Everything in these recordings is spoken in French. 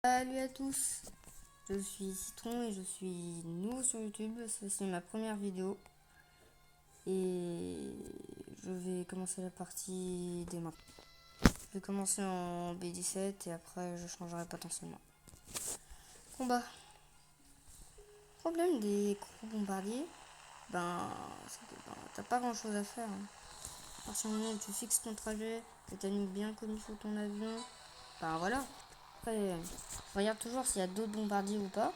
Salut à tous, je suis Citron et je suis nouveau sur YouTube, c'est ma première vidéo et je vais commencer la partie dès maintenant. Je vais commencer en B17 et après je changerai potentiellement. Combat. Problème des gros bombardiers, c'est que t'as pas grand chose à faire. À partir du moment où tu fixes ton trajet, que tu as bien comme il faut ton avion, voilà. Après, regarde toujours s'il y a d'autres bombardiers ou pas.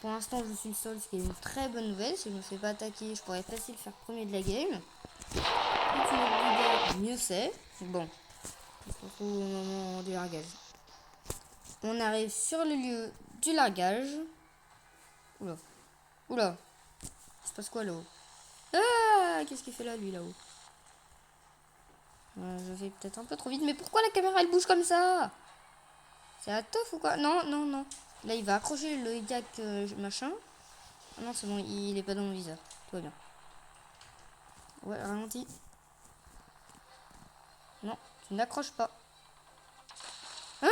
Pour l'instant, je suis seul, ce qui est une très bonne nouvelle. Si je ne me fais pas attaquer, je pourrais facile faire premier de la game. Plus tu mets de dégâts, mieux c'est. Bon, on se retrouve au moment du largage. On arrive sur le lieu du largage. Oula, oula, il se passe quoi là-haut? Ah, qu'est-ce qu'il fait là, lui, là-haut? Je vais peut-être un peu trop vite, mais pourquoi la caméra elle bouge comme ça? C'est la teuf ou quoi? Non, non, non. Là, il va accrocher le jack machin. Ah non, c'est bon, il est pas dans mon viseur. Tout va bien. Ouais, ralenti. Non, tu n'accroches pas. Hein?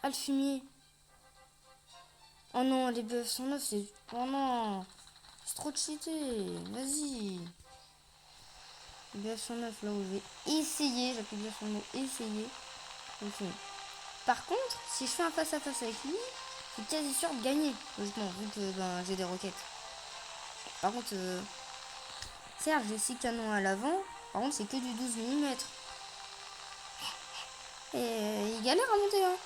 Ah, le fumier. Oh non, les bœufs 109, c'est... Oh non. C'est trop cheaté. Vas-y. Les bœufs 109, là où je vais essayer. J'appuie bien sur le mot essayer. Par contre, si je fais un face-à-face avec lui, je suis quasi sûr de gagner. Logiquement, vu que j'ai des roquettes. Par contre, certes, j'ai 6 canons à l'avant. Par contre, c'est que du 12 mm. Et il galère à monter, hein.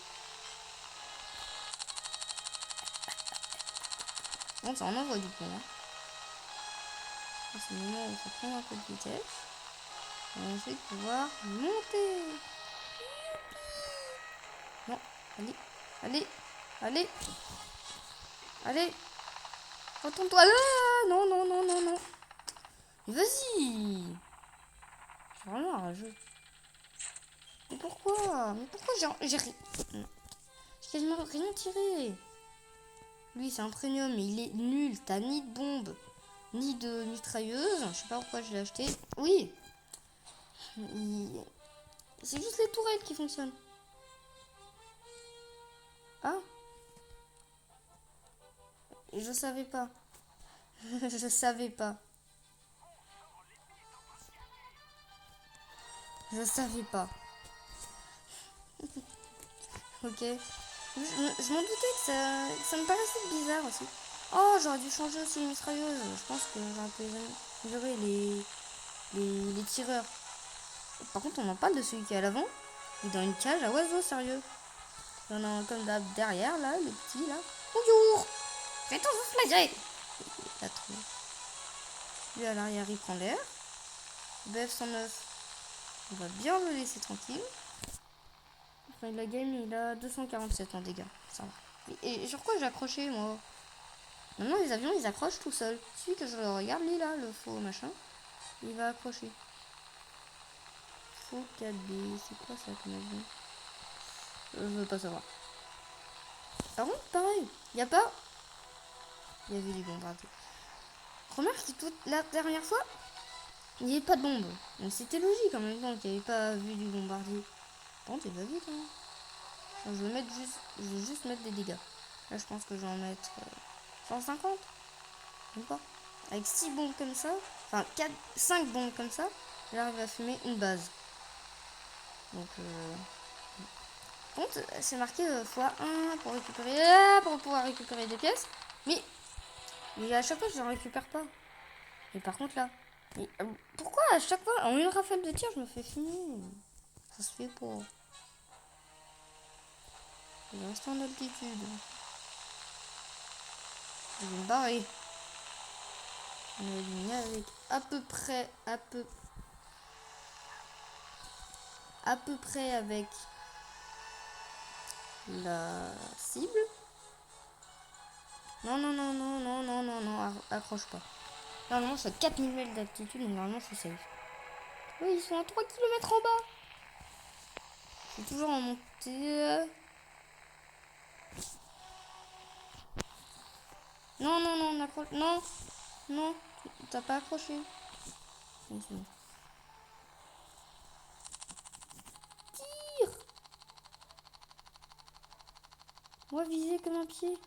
Bon, ça en envoie du coup, hein. C'est le moment où il faut prendre un peu de vitesse. Et ensuite pouvoir monter. Non, allez, allez, allez, allez. Retourne-toi là. Non, non, non, non, non. Vas-y. Je suis vraiment rageux. Mais pourquoi? Mais pourquoi j'ai rien... Non. J'ai quasiment rien tiré. Lui, c'est un premium, mais il est nul. T'as ni de bombe, ni de mitrailleuse. Je sais pas pourquoi je l'ai acheté. Oui. Il... C'est juste les tourelles qui fonctionnent. Ah, je savais pas. Je savais pas. Je savais pas. Ok. Je m'en doutais que ça me paraissait bizarre aussi. Oh, j'aurais dû changer aussi les mitrailleuses. Je pense que j'aurais pu améliorer les tireurs. Par contre, on en parle de celui qui est à l'avant. Il est dans une cage à oiseaux, sérieux. Il y en a un comme là, derrière, là, le petit, là. Bonjour. Faites-en vous flagrer. Il a trop. Lui, à l'arrière, il prend l'air. BF109, on va bien le laisser tranquille. Enfin, la game, il a 247 en dégâts. Ça va. Et sur quoi j'ai accroché, moi? Maintenant, les avions, ils accrochent tout seuls. Celui que je regarde, lui, là, le faux machin, il va accrocher. Faux 4B, c'est quoi ça comme avion? Je veux pas savoir. Par contre, pareil, il y a pas... Il y avait des bombardiers. Remarque que toute la dernière fois, il n'y avait pas de bombe. Donc c'était logique en même temps qu'il n'y avait pas vu du bombardier. Par contre, il va vite, hein. Je vais juste mettre des dégâts. Là, je pense que je vais en mettre 150. Même pas. Avec 6 bombes comme ça, enfin 5 bombes comme ça, j'arrive à fumer une base. Donc, contre, c'est marqué x1 pour pouvoir récupérer des pièces. Mais à chaque fois, je ne récupère pas. Et par contre, là, pourquoi à chaque fois, en une rafale de tir, je me fais fumer? Ça se fait pas. Je vais rester en altitude. Je vais me barrer. On est aligné avec à peu près avec la cible. Non, non, non, non, non, non, non, non, accroche pas. Normalement, c'est 4000 mètres d'altitude, mais normalement, je suis safe. Oui, ils sont à 3 km en bas. Je suis toujours en montée. Non, non, non, on accroche. Non, non, t'as pas accroché. Oui, c'est bon. Tire. On va viser comme un pied.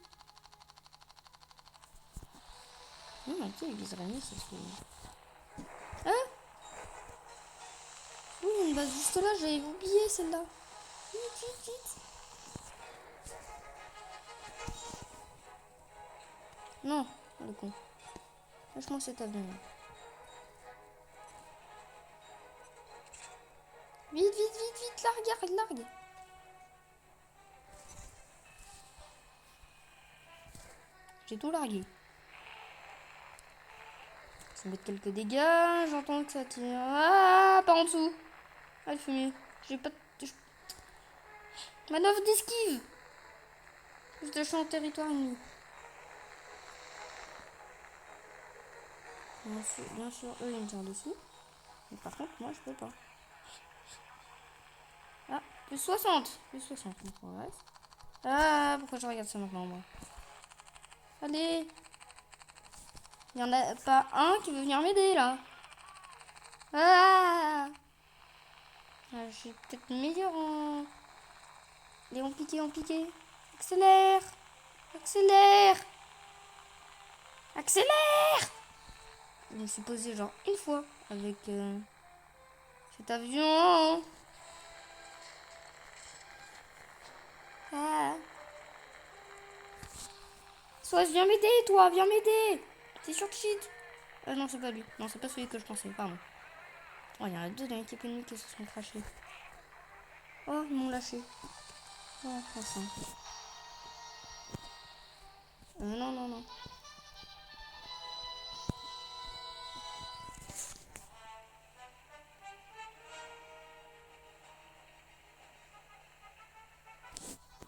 Non, un pied, il viserait mieux, c'est ce. Ah oui, il y a une base juste là, j'avais oublié celle-là. Vite, vite, vite. Non, le con. Lâche-moi cet avion-là. Vite, vite, vite, vite, largue, largue. J'ai tout largué. Je vais mettre quelques dégâts, j'entends que ça tire. Ah, pas en dessous. Ah, le fumier. J'ai pas de... Manœuvre d'esquive. Je suis en territoire ennemi. Bien sûr, eux, ils me tirent dessus. Mais par contre, moi, je peux pas. Ah, plus 60. Plus 60, on progresse. Ah, pourquoi je regarde ça maintenant, moi? Allez. Il y en a pas un qui veut venir m'aider, là. Ah, je suis peut-être meilleur en... Les en piqué. Accélère. Accélère. Accélère. Je me suis posé genre une fois avec cet avion. Ah. Soit viens m'aider, toi, viens m'aider. C'est sur cheat. Non, c'est pas lui. Non, c'est pas celui que je pensais, pardon. Oh, il y en a deux dans l'équipe ennemie qui se sont crachés. Oh, ils m'ont lâché. Oh, enfin. Non.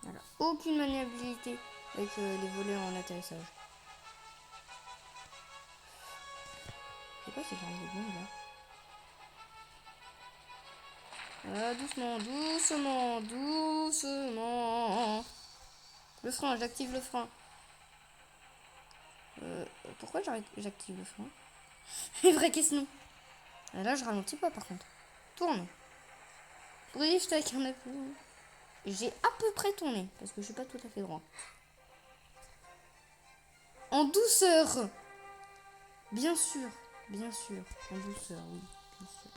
Voilà. Aucune maniabilité avec les volets en atterrissage. C'est quoi ces gens de bombes là? Doucement. Le frein, j'active le frein. Pourquoi j'active le frein? Vraie question. Là, je ralentis pas par contre. Tourne. Oui, je avec un appui. J'ai à peu près tourné parce que je suis pas tout à fait droit. En douceur. Bien sûr. En douceur, oui. Bien sûr.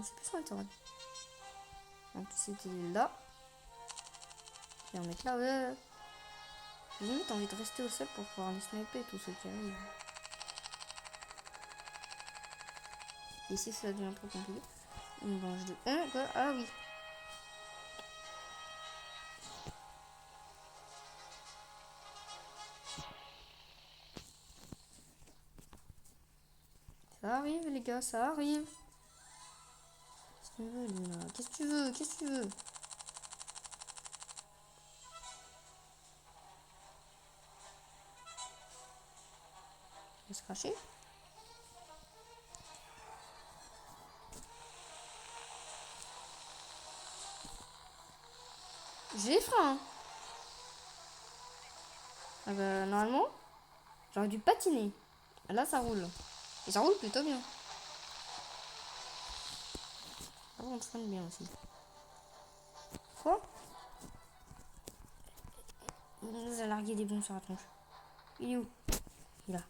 C'est plus simple, vrai. Donc c'était là. Et on met là, ouais. J'ai limite envie de rester au sol pour pouvoir les sniper tous ceux qui arrivent. Ici ça devient trop compliqué. Une branche de 1, quoi. Ah oui. Ça arrive les gars, ça arrive. Qu'est-ce que tu veux lui là? Qu'est-ce que tu veux? Il va se cracher. J'ai faim. Ah bah normalement, j'aurais dû patiner. Là ça roule. Et ça roule plutôt bien. Ah bon, on traîne bien aussi. Quoi? Il nous a largué des bombes sur la tronche. Il est où? Il est là.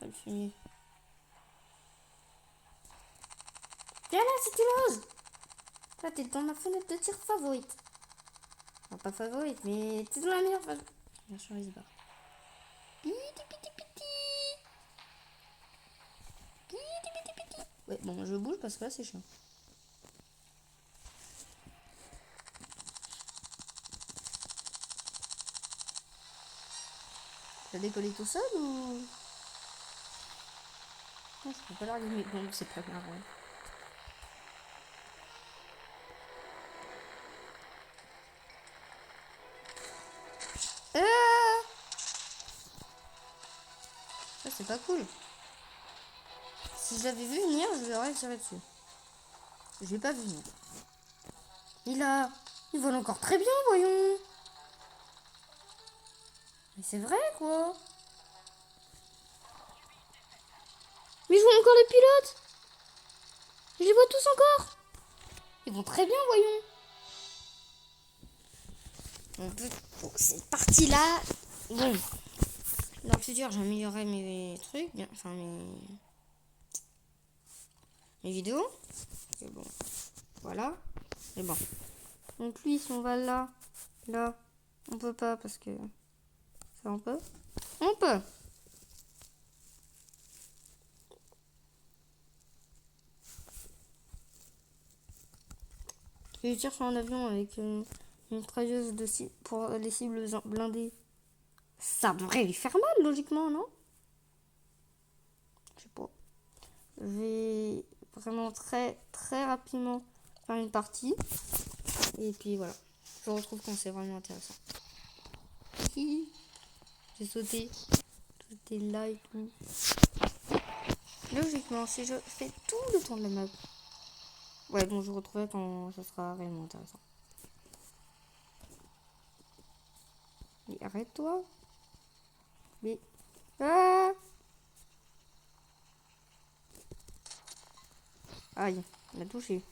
Ah, le fumier. Viens là si tu l'oses. Là t'es dans ma fenêtre de tir favorite. Non pas favorite mais t'es dans la meilleure phase. Bien sûr il se barre. Piti. Ouais bon je bouge parce que là c'est chiant. T'as décollé tout seul ou... Non, je peux pas larguer mes bombes, c'est pas grave. Ouais. Ça c'est pas cool. Si je l'avais vu venir, je l'aurais tiré dessus. Je l'ai pas vu venir. Il vole encore très bien, voyons. Mais c'est vrai quoi. Mais je vois encore les pilotes. Je les vois tous encore. Ils vont très bien, voyons. On peut... Pour cette partie-là... Bon. Dans le futur, j'améliorerai mes trucs. Enfin, mes vidéos. Et bon. Voilà. Et bon. Donc lui, si on va là... Là... On peut pas parce que... Ça, on peut. On peut. Et je tire sur un avion avec une mitrailleuse pour les cibles blindées. Ça devrait lui faire mal, logiquement, non? Je sais pas. Je vais vraiment très, très rapidement faire une partie. Et puis voilà. Je retrouve quand c'est vraiment intéressant. J'ai sauté. Tout est là et tout. Logiquement, si je fais tout le tour de la map. Ouais, bon, je retrouverai quand ça sera réellement intéressant. Mais arrête-toi. Mais... Ah! Aïe, on a touché.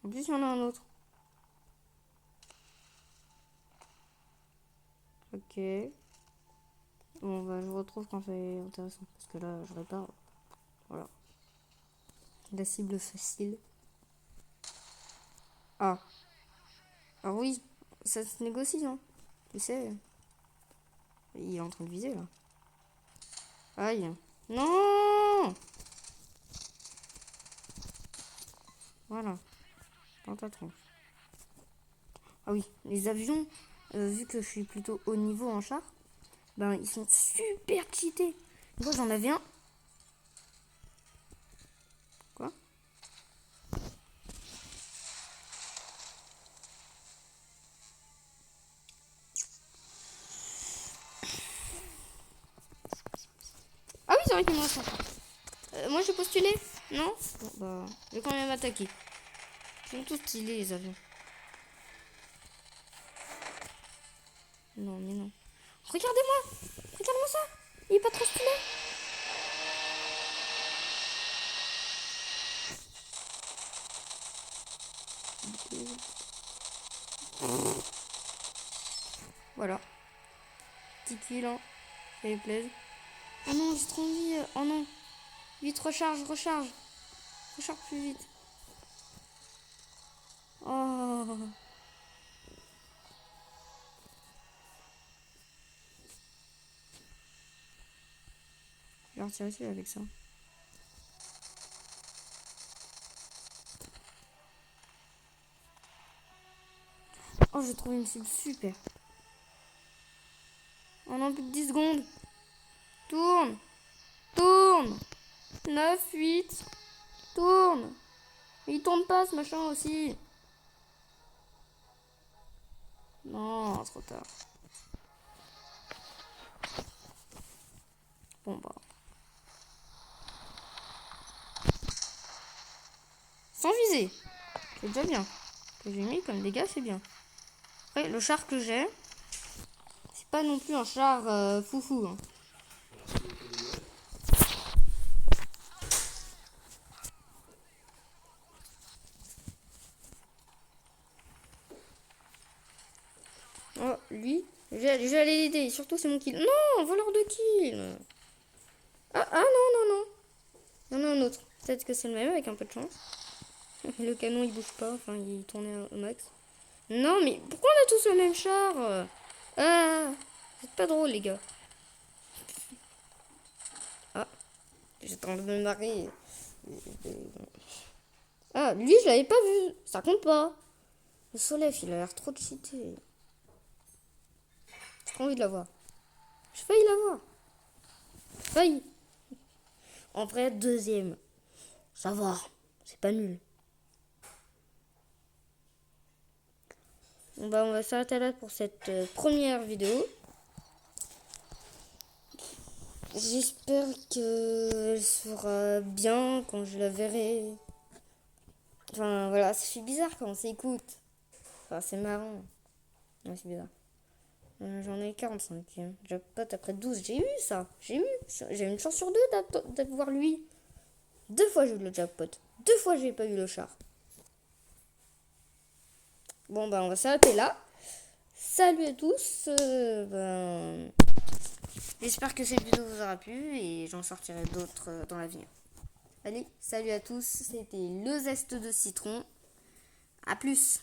En plus, il y en a un autre. Ok. Bon, bah, je retrouve quand c'est intéressant. Parce que là, je répare. Voilà. La cible facile. Ah. Ah oui, ça se négocie, hein. Tu sais. Il est en train de viser, là. Aïe. Non! Voilà. Dans ta tronche. Ah oui, les avions, vu que je suis plutôt haut niveau en char, ben ils sont super cheatés. Moi j'en avais un. Quoi? Ah oui, c'est vrai qu'il me reste un. Moi j'ai postulé. Non? Bon, bah, je vais quand même attaquer. Ils sont tous stylés les avions. Non, mais non. Regardez-moi! Regarde-moi ça! Il est pas trop stylé! Voilà. Petit kill, hein. Ça lui plaise. Oh non, j'ai trop envie. Oh non. Vite, recharge, recharge. Recharge plus vite. Oh. Je vais retirer celui avec ça. Oh, j'ai trouvé une cible super. Oh non, plus que 10 secondes. Tourne. Tourne. 9, 8. Tourne. Il tourne pas ce machin aussi. Non, trop tard. Bon bah. Sans viser. C'est déjà bien. Que j'ai mis comme dégâts, c'est bien. Après, le char que j'ai, c'est pas non plus un char foufou. Hein. Oh, lui, j'allais l'aider. Surtout, c'est mon kill. Non, voleur de kill. Ah, ah non, non, non. Il y en a un autre. Peut-être que c'est le même avec un peu de chance. Le canon, il bouge pas. Enfin, il tournait au max. Non, mais pourquoi on a tous le même char? Ah, c'est pas drôle, les gars. Ah, j'étais en train de me marrer. Ah, lui, je l'avais pas vu. Ça compte pas. Le soleil, il a l'air trop cheaté. J'ai trop envie de la voir. J'ai failli la voir. Failli. En vrai, deuxième. Ça va. C'est pas nul. Bon, bah, on va s'arrêter là pour cette première vidéo. J'espère qu'elle sera bien quand je la verrai. Enfin, voilà, ça fait bizarre quand on s'écoute. Enfin, c'est marrant. Ouais, c'est bizarre. J'en ai 45. Jackpot après 12. J'ai eu ça. J'ai une chance sur deux d'avoir lui. 2 fois j'ai eu le jackpot. 2 fois j'ai pas eu le char. Bon, bah, on va s'arrêter là. Salut à tous. J'espère que cette vidéo vous aura plu et j'en sortirai d'autres dans l'avenir. Allez, salut à tous. C'était le zeste de citron. À plus.